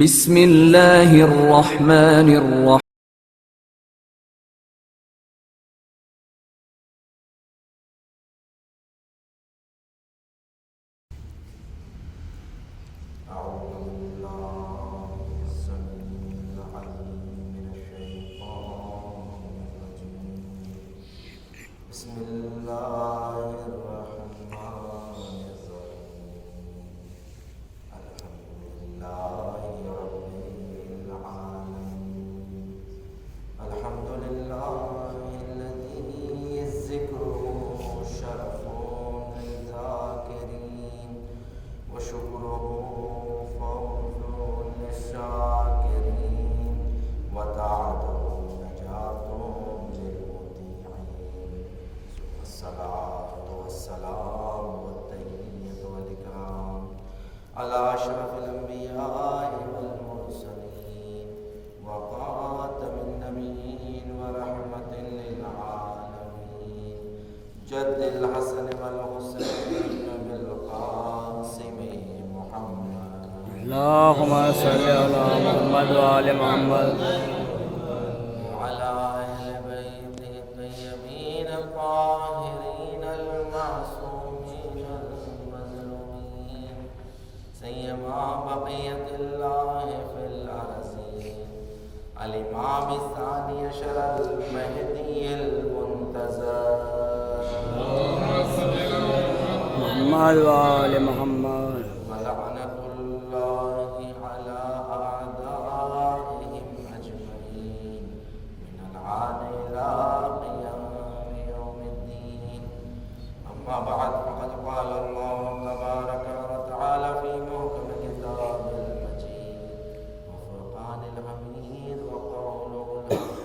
بسم اللہ الرحمن الرحیم. اللہم صلی علی محمد وآل محمد وعلى أهل بيته الطيبين الطاهرين المعصومين المظلومين سيما بقية الله في الأرضين الإمام الثاني عشر المهدي المنتظر محمد وآل محمد ولعنة الله على أعدائهم أجمعين من العان إلى قيام يوم الدين. أما بعد فقد قال الله تبارك وتعالى في محكم كتاب المجيد وفرقان الحميد وقوله الحق.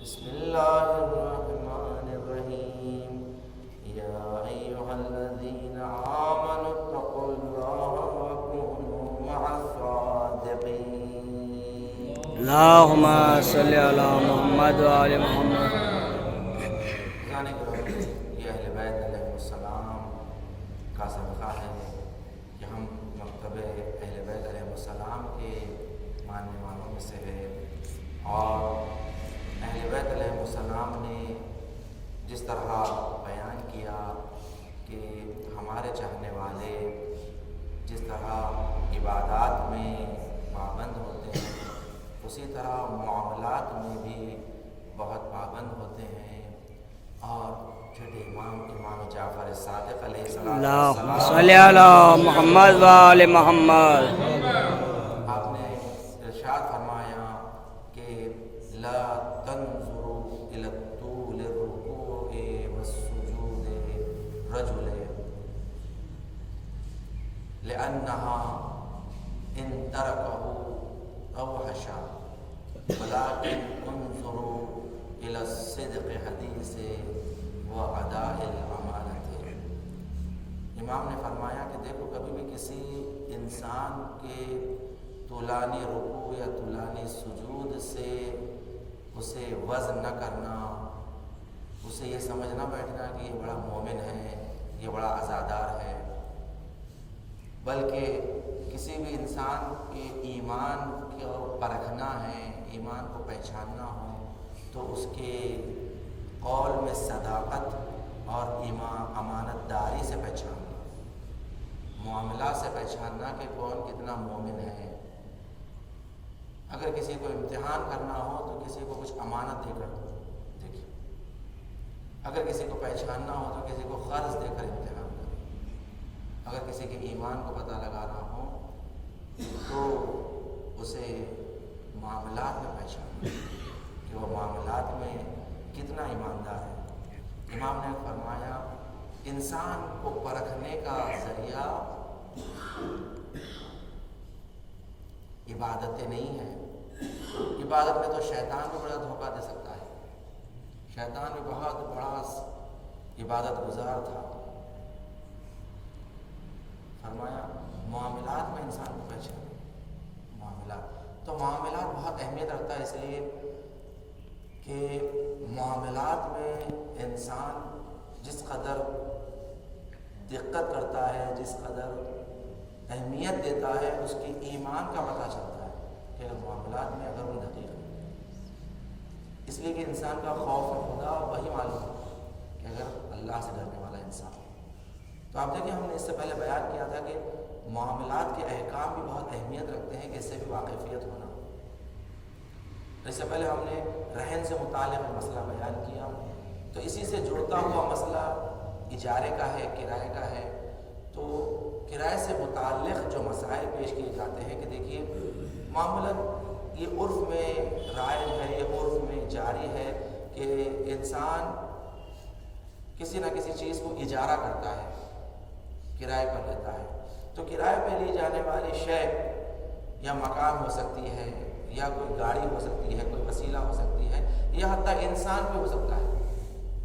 بسم الله الرحمن الرحيم. يا أيها الذين آمنوا اتقوا الله وكونوا مع الصادقين. اللہم صلی علی محمد وآل محمد. جانے کے بعد یہ اہل بیت علیہ السلام کا صدقہ ہے کہ ہم مکتب اہل بیت علیہ السلام کے ماننے والوں میں سے ہے، اور اہل بیت علیہ السلام نے جس طرح بیان کیا کہ ہمارے چاہنے والے جس طرح عبادات میں پابند ہوتے ہیں، اسی طرح معاملات میں بھی بہت پابند ہوتے ہیں. اور چھٹے امام جعفر صادق علیہ اللہم السلام صلی علی محمد وآل محمد. آپ نے ارشاد فرمایا کہ لا تنظروا الى الطول الرکوع والسجود رجل لأنها ان تركه اوحش ولكن انظروا الى الصدق حدیث واداء الامانت. امام نے فرمایا کہ دیکھو، کبھی بھی کسی انسان کے طولانی رکوع یا طولانی سجود سے اسے وزن نہ کرنا، اسے یہ سمجھنا بیٹھنا کہ یہ بڑا مومن ہے، یہ بڑا عزادار ہے، بلکہ کسی بھی انسان کے ایمان کو پرکھنا ہے، ایمان کو پہچاننا ہو تو اس کے قول میں صداقت اور امانت داری سے پہچاننا، معاملات سے پہچاننا کہ کون کتنا مومن ہے. اگر کسی کو امتحان کرنا ہو تو کسی کو کچھ امانت دے کر دیکھیں، اگر کسی کو پہچاننا ہو تو کسی کو قرض دے کر امتحان کریں، اگر کسی کے ایمان کو پتہ لگانا ہو تو اسے معاملات میں پہچاننا کہ وہ معاملات میں کتنا ایماندار ہے. امام نے فرمایا انسان کو پرکھنے کا ذریعہ عبادتیں نہیں ہیں. عبادت میں تو شیطان کو بڑا دھوکہ دے سکتا ہے. شیطان بھی بہت بڑا عبادت گزار تھا. فرمایا معاملات میں انسان کو پہچانے. معاملات تو معاملات بہت اہمیت رکھتا ہے، اس لیے کہ معاملات میں انسان جس قدر دقت کرتا ہے، جس قدر اہمیت دیتا ہے، اس کے ایمان کا پتہ چلتا ہے. کہ معاملات میں اگر وہ دقیق ہیں. اس لیے کہ انسان کا خوف خدا وہی معلوم ہے کہ اگر اللہ سے ڈرنے والا انسان. تو آپ دیکھیں ہم نے اس سے پہلے بیان کیا تھا کہ معاملات کے احکام بھی بہت اہمیت رکھتے ہیں کہ اس سے بھی واقفیت ہونا. اس سے پہلے ہم نے رہن سے متعلق مسئلہ بیان کیا. تو اسی سے جڑتا ہوا مسئلہ اجارے کا ہے، کرائے کا ہے. تو کرائے سے متعلق جو مسائل پیش کیے جاتے ہیں کہ دیکھیے معمولاً یہ عرف میں رائج ہے، یہ عرف میں جاری ہے کہ انسان کسی نہ کسی چیز کو اجارہ کرتا ہے، کرائے پر لیتا ہے. تو کرائے پہ لی جانے والی شے یا مکان ہو سکتی ہے، یا کوئی گاڑی ہو سکتی ہے، کوئی وسیلہ ہو سکتی ہے، یا حتیٰ انسان بھی ہو سکتا ہے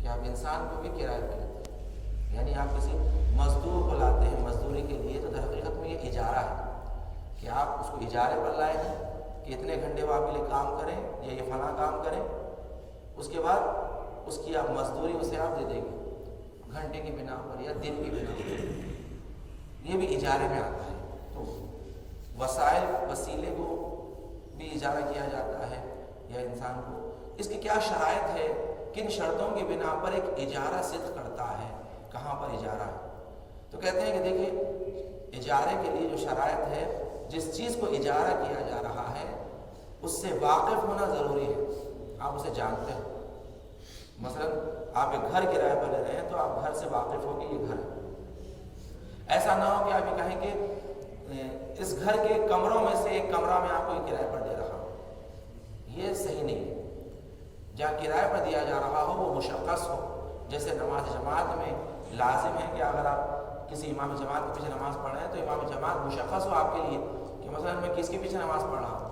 کہ آپ انسان کو بھی کرائے پہ لیتے ہیں. یعنی آپ کسی مزدور کو لاتے ہیں مزدوری کے لیے، تو در حقیقت میں یہ اجارہ ہے کہ آپ اس کو اجارے پر لائے ہیں کہ اتنے گھنٹے وہ آپ کے لیے کام کریں یا یہ فلاں کام کریں. اس کے بعد اس کی آپ مزدوری اسے آپ دے دیں گے گھنٹے کی بنا پر یا دن کی بنا پر. یہ بھی اجارے میں آتا ہے. تو وسائل وسیلے کو بھی اجارہ کیا جاتا ہے یا انسان کو. اس کی کیا شرائط ہے، کن شرطوں کی بنا پر ایک اجارہ صدق کرتا ہے، کہاں پر اجارہ ہے. تو کہتے ہیں کہ دیکھیے اجارے کے لیے جو شرائط ہے، جس چیز کو اجارہ کیا جا رہا ہے اس سے واقف ہونا ضروری ہے. آپ اسے جانتے ہو. مثلا آپ ایک گھر کرائے پر لے رہے ہیں تو آپ گھر سے واقف ہو کہ یہ گھر ہے. ایسا نہ ہو کہ آپ یہ کہیں کہ اس گھر کے کمروں میں سے ایک کمرہ میں آپ کو کرائے پر دے رہا ہوں. یہ صحیح نہیں ہے. جہاں کرائے پر دیا جا رہا ہو وہ مشخص ہو. جیسے نماز جماعت میں لازم ہے کہ اگر آپ کسی امام جماعت کے پیچھے نماز پڑھ رہے ہیں تو امام جماعت مشخص ہو آپ کے لیے کہ مثلا میں کس کے پیچھے نماز پڑھ رہا ہوں.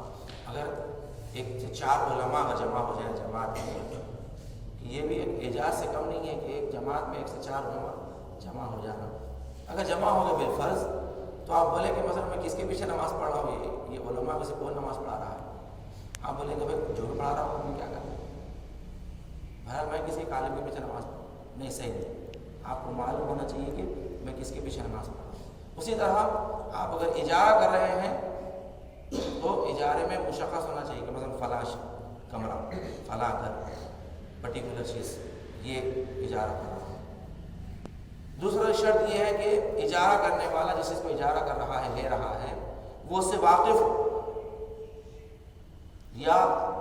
اگر ایک سے 4 علماء اگر جمع ہو جائیں جماعت میں، یہ بھی ایک اعجاز سے کم نہیں ہے کہ ایک جماعت میں 1 سے 4 علماء جمع ہو جانا. اگر جمع ہو گئے بالفرض تو آپ بولے کہ مثلا میں کس کے پیچھے نماز پڑھ رہا ہوں، یہ علماء میں سے کون نماز پڑھا رہا ہے. آپ بولیں کہ بھائی جو بھی پڑھا رہا ہوں میں کیا کروں، بہرحال میں کسی عالم کے پیچھے نماز پڑھوں. نہیں، صحیح نہیں. آپ کو معلوم ہونا چاہیے کہ میں کس کے پیچھے نماز پڑھ رہا ہوں. اسی طرح آپ اگر اجارہ کر رہے ہیں تو اجارے میں مشخص ہونا چاہیے کہ مثلا فلاں کمرہ، فلاں گھر، پرٹیکولر چیز، یہ اجارہ کر رہا ہوں. دوسرا شرط یہ ہے کہ اجارہ کرنے والا جس چیز کو اجارہ کر رہا ہے، لے رہا ہے، وہ اس سے واقف ہو، یا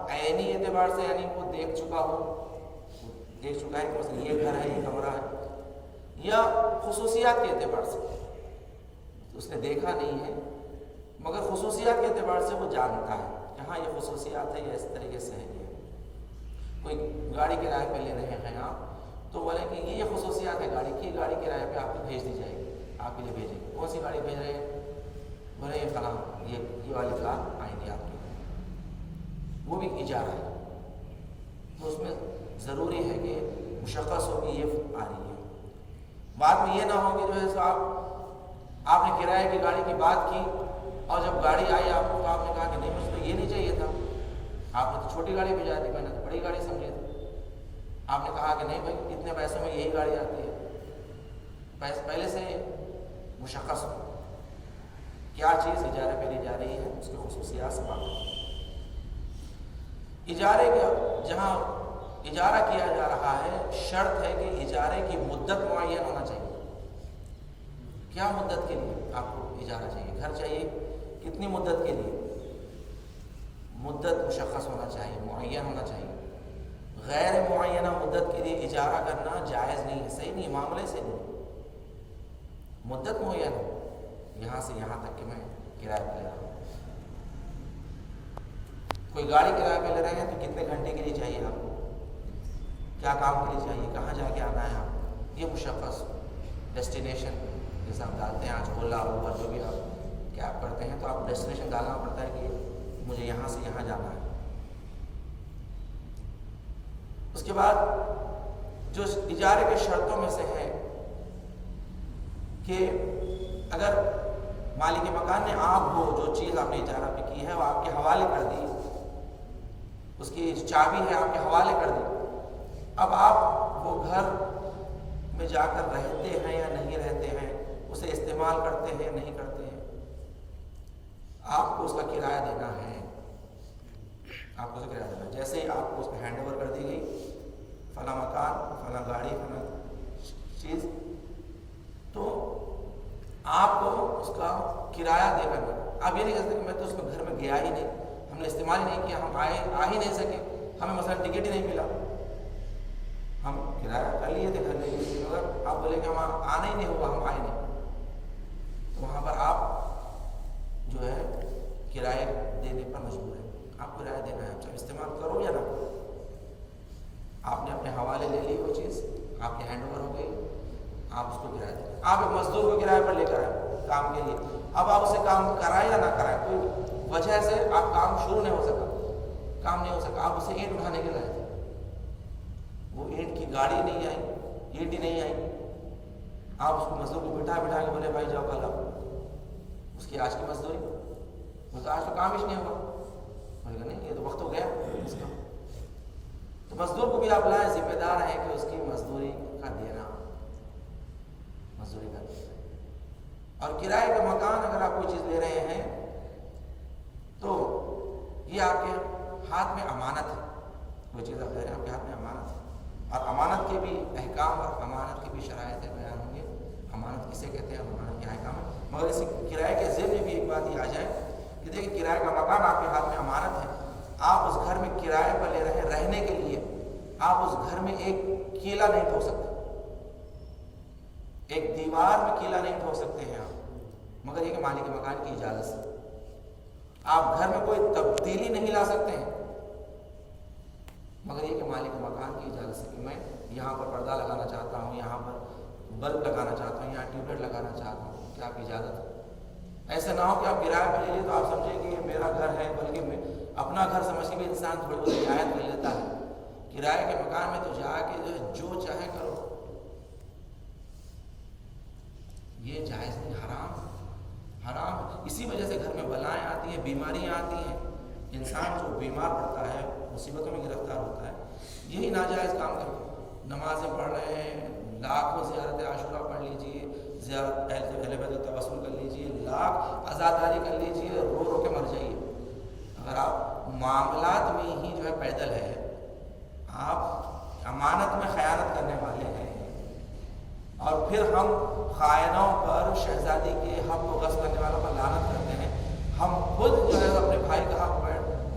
عینی اعتبار سے یعنی وہ دیکھ چکا ہے کہ مثلا یہ گھر ہے، یہ کمرہ ہے، یا خصوصیات کے اعتبار سے اس نے دیکھا نہیں ہے مگر خصوصیات کے اعتبار سے وہ جانتا ہے کہ ہاں یہ خصوصیات ہے، یہ اس طریقے سے ہے. کوئی گاڑی کرائے پہ لے رہے ہیں آپ تو بولے کہ یہ خصوصیات ہے گاڑی کی، گاڑی کرائے پہ آپ کو بھیج دی جائے گی، آپ کے لیے بھیجیں گے. کون سی گاڑی بھیج رہے ہیں، بولے یہ فلاں یہ والی کار آئیں گے آپ کے، وہ بھی اجارہ ہے. تو اس میں ضروری ہے کہ مشخص ہو کہ یہ آ رہی ہے. بعد میں یہ نہ ہو کہ جو ہے سو آپ نے کرائے کی گاڑی کی بات کی اور جب گاڑی آئی آپ کو تو آپ نے کہا کہ نہیں مجھے تو یہ نہیں چاہیے تھا، آپ نے تو چھوٹی گاڑی بھیجا دی، میں نے تو بڑی گاڑی سمجھی تھی. آپ نے کہا کہ نہیں بھائی اتنے پیسوں میں یہی گاڑی آتی ہے. پہلے سے مشخص ہو کیا چیز اجارے پہ لی جا رہی ہے، اس کی خصوصیات سے بات. اجارے کا جہاں اجارہ کیا جا رہا ہے شرط ہے کہ اجارے کی مدت معین ہونا چاہیے. کیا مدت کے لیے آپ کو اجارہ چاہیے، گھر چاہیے، کتنی مدت کے لیے، مدت مشخص ہونا چاہیے، معین ہونا چاہیے. غیر معینہ مدت کے لیے اجارہ کرنا جائز نہیں ہے، صحیح نہیں، معاملے سے نہیں. مدت معین ہو، یہاں سے یہاں تک کہ میں کرایہ پہ لے رہا ہوں. کوئی گاڑی کرایہ پہ لے رہے ہیں تو کتنے گھنٹے کے لیے چاہیے آپ کو، کیا کام کے لیے چاہیے، کہاں جا کے آنا ہے آپ کو، یہ مشخص. ڈیسٹینیشن جیسے آپ ڈالتے ہیں آج اولا اوبر جو بھی آپ کیب کرتے ہیں تو آپ ڈیسٹینیشن ڈالنا پڑتا ہے کہ مجھے یہاں سے یہاں جانا ہے. اس کے بعد جو اجارے کے شرطوں میں سے ہے کہ اگر مالک مکان نے آپ کو جو چیز آپ نے اجارہ پہ کی ہے وہ آپ کے حوالے کر دی، اس کی جو چابی ہے آپ کے حوالے کر دی، اب آپ وہ گھر میں جا کر رہتے ہیں یا نہیں رہتے ہیں، اسے استعمال کرتے ہیں یا نہیں کرتے ہیں، آپ کو اس کا کرایہ دینا ہے. آپ کو کرایہ دینا ہے۔ جیسے ہی آپ کو اس کو ہینڈ اوور کر دی گئی فلاں مکان فلاں گاڑی فلاں چیز، تو آپ کو اس کا کرایہ دے کر آپ یہ نہیں کہہ سکتے کہ میں تو اس میں گھر میں گیا ہی نہیں، ہم نے استعمال ہی نہیں کیا، ہم آ ہی نہیں سکے، ہمیں مثلا ٹکٹ ہی نہیں ملا، ہم کرایہ کر لیے تھے گھر میں، مگر آپ بولے کہ ہم آنا ہی نہیں ہوا، ہم آئے نہیں، تو وہاں پر آپ جو ہے کرایہ دینے پر مجبور ہے، آپ کرایہ دینا ہے، چاہے استعمال کرو یا نہ کرو۔ آپ نے اپنے حوالے لے لی وہ چیز، آپ کی ہینڈ اوور ہو گئی، آپ اس کو کرایہ دیں۔ آپ ایک مزدور کو کرایہ پر لے کر آئے کام کے لیے، اب آپ اسے کام کرائیں یا نہ کرائیں، کوئی وجہ سے آپ کام شروع نہیں ہو سکا، کام نہیں ہو سکا، آپ اسے اینٹ اٹھانے کے لائے تھے، وہ اینٹ کی گاڑی نہیں آئی، اینٹ ہی نہیں آئی، آپ اس کو مزدور کو بٹھا کے بولے بھائی جاؤ کل آؤ، اس کی آج کی مزدوری، بولتا آج تو کام ہی نہیں ہوگا، بولے گا نہیں یہ تو وقت ہو گیا اس کا، تو مزدور کو بھی آپ لائیں، ذمہ دار ہیں کہ اس کی مزدوری کا دینا، مزدوری کا دینا۔ اور کرائے کا مکان اگر آپ کوئی چیز لے رہے ہیں تو یہ آپ کے ہاتھ میں امانت ہے، کوئی چیز آپ لے رہے ہیں آپ کے ہاتھ میں امانت ہے، اور امانت کے بھی احکام اور امانت کی بھی شرائط بیان ہوں گے، امانت کسے کہتے ہیں، امانت کے احکام ہے، مگر اسی کرائے کے ذمن میں بھی ایک بات یہ آ جائے کہ دیکھیں کرائے کا مکان آپ کے ہاتھ میں امانت ہے، آپ اس گھر میں کرائے پر لے رہے ہیں رہنے کے لیے، آپ اس گھر میں ایک کیلا نہیں ٹھوک سکتے، ایک دیوار میں کیلا نہیں ٹھوک سکتے ہیں آپ، مگر یہ کہ مالک مکان کی اجازت سے آپ گھر میں کوئی تبدیلی نہیں لا سکتے ہیں، مگر یہ کہ مالک مکان کی اجازت سے کہ میں یہاں پر پردہ لگانا چاہتا ہوں، یہاں پر بلب لگانا چاہتا ہوں، یہاں ٹیوب لائٹ لگانا چاہتا ہوں، کیا آپ کی اجازت ہے؟ ایسا نہ ہو کہ آپ کرایہ پہ لے لیے تو آپ سمجھیں کہ یہ میرا گھر ہے، بلکہ میں اپنا گھر سمجھ کے بھی انسان تھوڑی بہت رعایت کر لیتا ہے، کرایے کے مکان میں تو جا کے جو چاہے کرو، یہ جائز نہیں، حرام، حرام۔ اسی وجہ سے گھر میں بلائیں آتی ہیں، بیماریاں آتی ہیں، انسان جو بیمار پڑتا ہے، مصیبتوں میں گرفتار ہوتا ہے، یہی ناجائز کام کرو، نمازیں پڑھ رہے ہیں، لاکھوں زیارت عاشورہ پڑھ لیجئے، زیارت اہل بیت توسل کر لیجئے، لاکھ عزاداری کر لیجئے، رو رو کے مر جائیے، اگر آپ معاملات میں ہی جو ہے پیدل ہے، آپ امانت میں خیانت کرنے والے ہیں، اور پھر ہم خائنوں پر، شہزادی کے حق کو غصب کرنے والوں پر لعنت کرتے ہیں، ہم خود جو ہے اپنے بھائی کا حق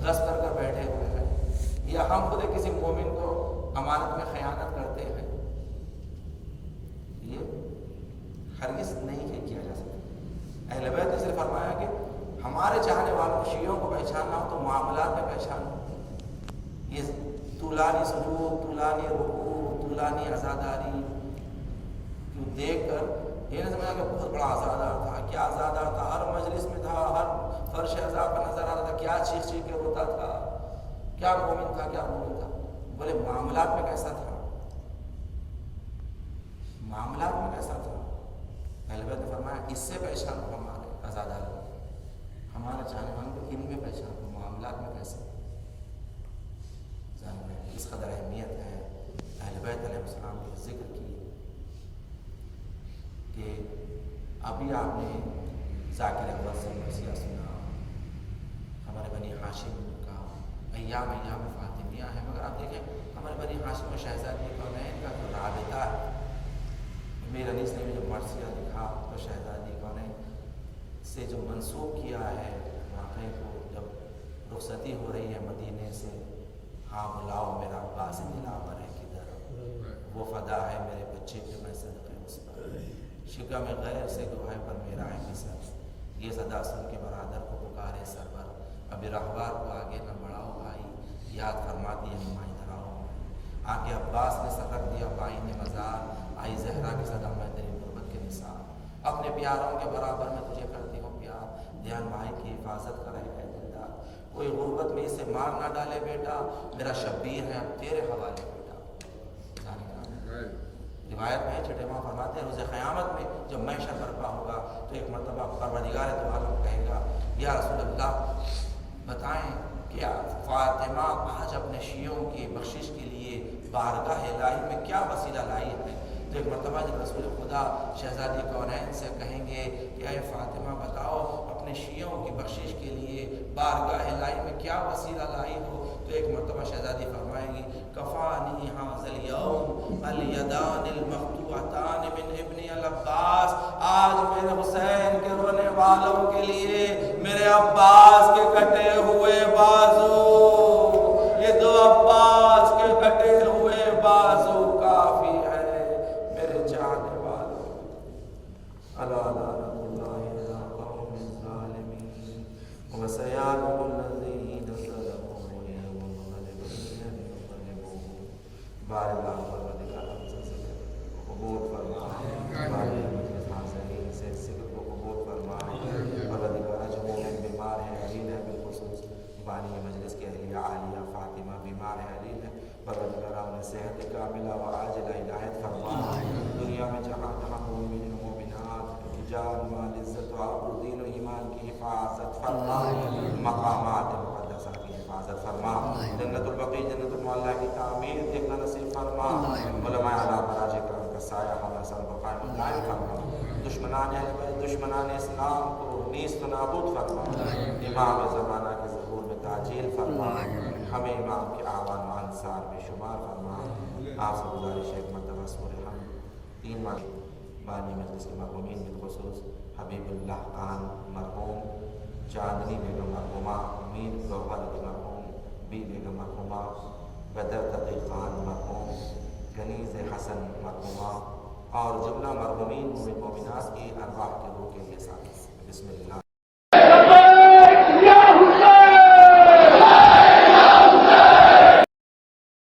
غصب کر بیٹھے ہوئے ہیں، یا ہم خود کسی مومن کو امانت میں خیانت کرتے ہیں، یہ ہرگز نہیں کیا جا سکتا۔ اہل بیت نے صرف فرمایا کہ ہمارے چاہنے والوں شیعوں کو پہچاننا ہو تو معاملات میں پہچانو، یہ طولانی سجود، طولانی رکوع، طولانی عزاداری دیکھ کر یہ نہیں سمجھا کہ بہت بڑا عزادار تھا، کیا عزادار تھا، ہر مجلس میں تھا، ہر فرش عزا پر نظر آتا تھا، کیا چیخ چیخ کے روتا تھا، کیا مومن تھا، کیا مومن تھا، بولے معاملات میں کیسا تھا، معاملات میں کیسا تھا۔ اہل بیت نے فرمایا اس سے پہچان کو ہمارے عزادار کو، ہمارے چاہنے والوں کو انہی میں پہچان کو، معاملات میں کیسے، اس قدر اہمیت ہے اہل بیت علیہ السلام کے ذکر کی کہ ابھی آپ نے ذاکر اکبر سے مرثیہ سنا، ہمارے بنی ہاشم کا ایام فاطمیہ ہے، مگر آپ دیکھیں ہمارے بنی ہاشم و شہزادی کونین کا جو رابطہ ہے، میرے انیس نے جو مرثیہ لکھا تو شہزادی کونین سے جو منسوب کیا ہے واقعے کو، جب رخصتی ہو رہی ہے مدینے سے، ہاں بلاؤ میرا عباس دلاور ہے کدھر، وہ فدا ہے میرے بچے کے میں صدقے اس پر، شکم غیر سے گواہ پر میرا ہے مثل، یہ صدا سن کے برادر کو پکارے سرور، ابھی رہوار کو آگے نہ بڑھاؤ بھائی، یاد فرماتی ہے نمائی دھراؤ، آگے عباس نے سر رکھ دیا بائی نے مزار، آئی زہرا کے صدا میں تیری غربت کے نثار، اپنے پیاروں کے برابر میں تجھے کرتی ہوں پیار، دھیان مائی کی حفاظت کرے ہے دلدار، کوئی غربت میں اسے مار نہ ڈالے بیٹا، میرا شبیر ہے اب تیرے حوالے بیٹا۔ روایت میں چھٹے ماں فرماتے ہیں روز قیامت میں جب محشر برپا ہوگا تو ایک مرتبہ پروردگار تو عالم کہے گا یا رسول اللہ بتائیں کہ فاطمہ آج اپنے شیعوں کی بخشش کے لیے بارگاہ الہی میں کیا وسیلہ لائی ہے، تو ایک مرتبہ جب رسول خدا شہزادی کونین سے کہیں گے کہ اے فاطمہ بتاؤ اپنے شیعوں کی بخشش کے لیے بارگاہ الہی میں کیا وسیلہ لائی ہو، تو ایک مرتبہ شہزادی فرمائے گی کفانی ھذا الیوم الیدان المقطوعتان من ابن العباس، آج میرے حسین کے رونے والوں کے لیے میرے عباس کے کٹے ہوئے بازو، یہ دو عباس کے کٹے ہوئے بازو کافی ہے میرے چاہنے والوں۔ الا لعنۃ اللہ علی القوم الظالمین وسيعلم الذين ظلموا ينقلبون بارک اللہ پروردگار ہم سے قبول فرما، ہمارے مجلس حاضرین سے ذکر کو قبول فرما، پروردگار جو مومن بیمار ہیں علیل ہے، بالخصوص بانی مجلس کے اہلیہ عالیہ فاطمہ بیمار ہے علیل ہے، پروردگار انہیں صحت کاملہ و عاجلہ عنایت فرما، دنیا میں جہاں جہاں مومن و مومنات کی جان مال عزت و آبرو دین و ایمان کی حفاظت فرما، مقامات مقدسہ کی حفاظت فرما، جنت البقیع جنت المعلیٰ کی تعمیر دیکھنا نصیب فرما، علماء اعلیٰ براج کرام کا سایہ ہمارا سر بقائم دائم فرما، دشمنان اہل بیت دشمنان اسلام کو نیست و نابود فرما، امام زمانہ کے ظہور میں تعجیل فرما، ہمیں امام کے اعوان و انصار میں شمار فرما۔ آپ سے گزارش ہے ایک مرتبہ سورہ حمد 3 ماہ بانی مجلس کے مرحومین بالخصوص حبیب اللہ خان مرحوم، چاندنی بیگم مرحومہ، میر گوہر علی مرحوم، بی بیگم مرحومہ، بدر تقی خان مرحوم، کنیز حسن مرحومہ اور جملہ مرحومین مومنات کی ارواح کے روح کے لیے ساتھ بسم اللہ۔